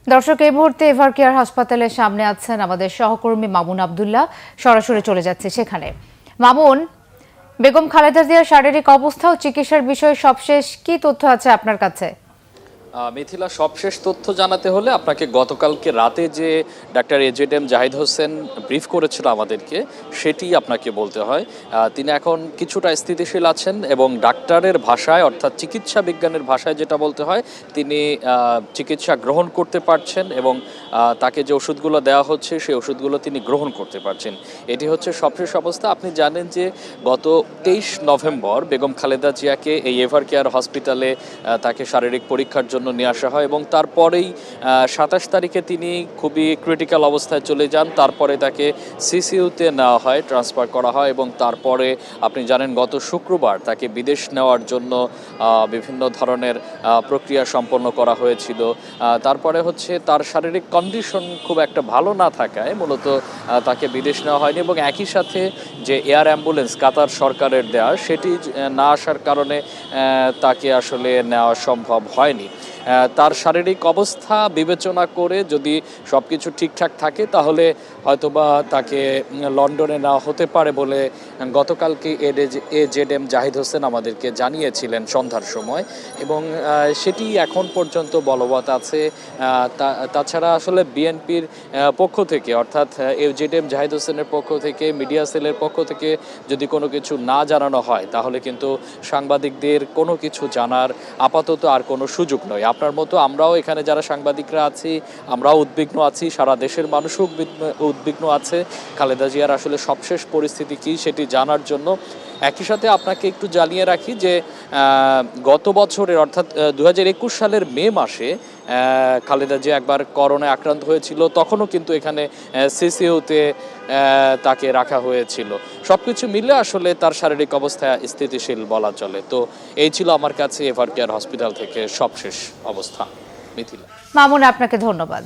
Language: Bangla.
দর্শক, এই মুহূর্তে এভার কেয়ার হাসপাতালের সামনে আছেন আমাদের সহকর্মী মামুন আব্দুল্লাহ। সরাসরি চলে যাচ্ছে সেখানে। মামুন, বেগম খালেদা জিয়ার শারীরিক অবস্থা ও চিকিৎসার বিষয়ে সবশেষ কি তথ্য আছে আপনার কাছে? মিথিলা, সবশেষ তথ্য জানাতে হলে আপনাকে গতকালকে রাতে যে doctor A Z Zahid Hossain brief করেছিল আমাদেরকে, সেটি আপনাকে বলতে হয়। তিনি এখন কিছুটা স্থিতিশীল আছেন এবং ডাক্তারের ভাষায়, অর্থাৎ চিকিৎসা বিজ্ঞানের ভাষায় যেটা বলতে হয়, তিনি চিকিৎসা গ্রহণ করতে পারছেন এবং তাকে যে ওষুধগুলো দেওয়া হচ্ছে সেই ওষুধগুলো তিনি গ্রহণ করতে পারছেন। এটি হচ্ছে সবশেষ অবস্থা। আপনি জানেন যে গত 23 নভেম্বর বেগম খালেদা জিয়াকে এই এভার কেয়ার হসপিটালে তাকে শারীরিক পরীক্ষার জন্য নিয়ে আসা হয় এবং তারপরেই 27 তারিখে তিনি খুবই ক্রিটিক্যাল অবস্থায় চলে যান। তারপরে তাকে সিসিইউতে নেওয়া হয়, ট্রান্সফার করা হয় এবং তারপরে আপনি জানেন গত শুক্রবার তাকে বিদেশ নেওয়ার জন্য বিভিন্ন ধরনের প্রক্রিয়া সম্পন্ন করা হয়েছিল। তারপরে হচ্ছে তার শারীরিক কন্ডিশন খুব একটা ভালো না থাকায় মূলত তাকে বিদেশ নেওয়া হয়নি এবং একই সাথে যে এয়ার অ্যাম্বুলেন্স কাতার সরকারের দেওয়া, সেটি না আসার কারণে তাকে আসলে নেওয়া সম্ভব হয়নি। তার শারীরিক অবস্থা বিবেচনা করে যদি সব কিছু ঠিকঠাক থাকে তাহলে হয়তোবা তাকে লন্ডনে নেওয়া হতে পারে বলে গতকালকে এজেড জাহিদ হোসেন আমাদেরকে জানিয়েছিলেন সন্ধ্যার সময় এবং সেটি এখন পর্যন্ত বলবৎ আছে। তাছাড়া আসলে বিএনপির পক্ষ থেকে, অর্থাৎ এজেড জাহিদ হোসেনের পক্ষ থেকে, মিডিয়া সেলের পক্ষ থেকে যদি কোনো কিছু না জানানো হয় তাহলে কিন্তু সাংবাদিকদের কোনো কিছু জানার আপাতত আর কোনো সুযোগ নয়। আপনার মতো আমরাও এখানে যারা সাংবাদিকরা আছি, আমরাও উদ্বিগ্ন আছি, সারা দেশের মানুষও উদ্বিগ্ন আছে খালেদা জিয়ার আসলে সবশেষ পরিস্থিতি কী সেটি জানার জন্য। একই সাথে আপনাকে একটু জানিয়ে রাখি যে গত বছরের, অর্থাৎ 2021 সালের মে মাসে খালেদা জিয়া একবার করোনায় আক্রান্ত হয়েছিল, তখনও কিন্তু এখানে সিসিইউতে তাকে রাখা হয়েছিল। সব কিছু মিলে আসলে তার শারীরিক অবস্থা স্থিতিশীল বলা চলে। তো এই ছিল আমার কাছে এভার কেয়ার হসপিটাল থেকে সবশেষ অবস্থা। মিথিলা। মামুন, আপনাকে ধন্যবাদ।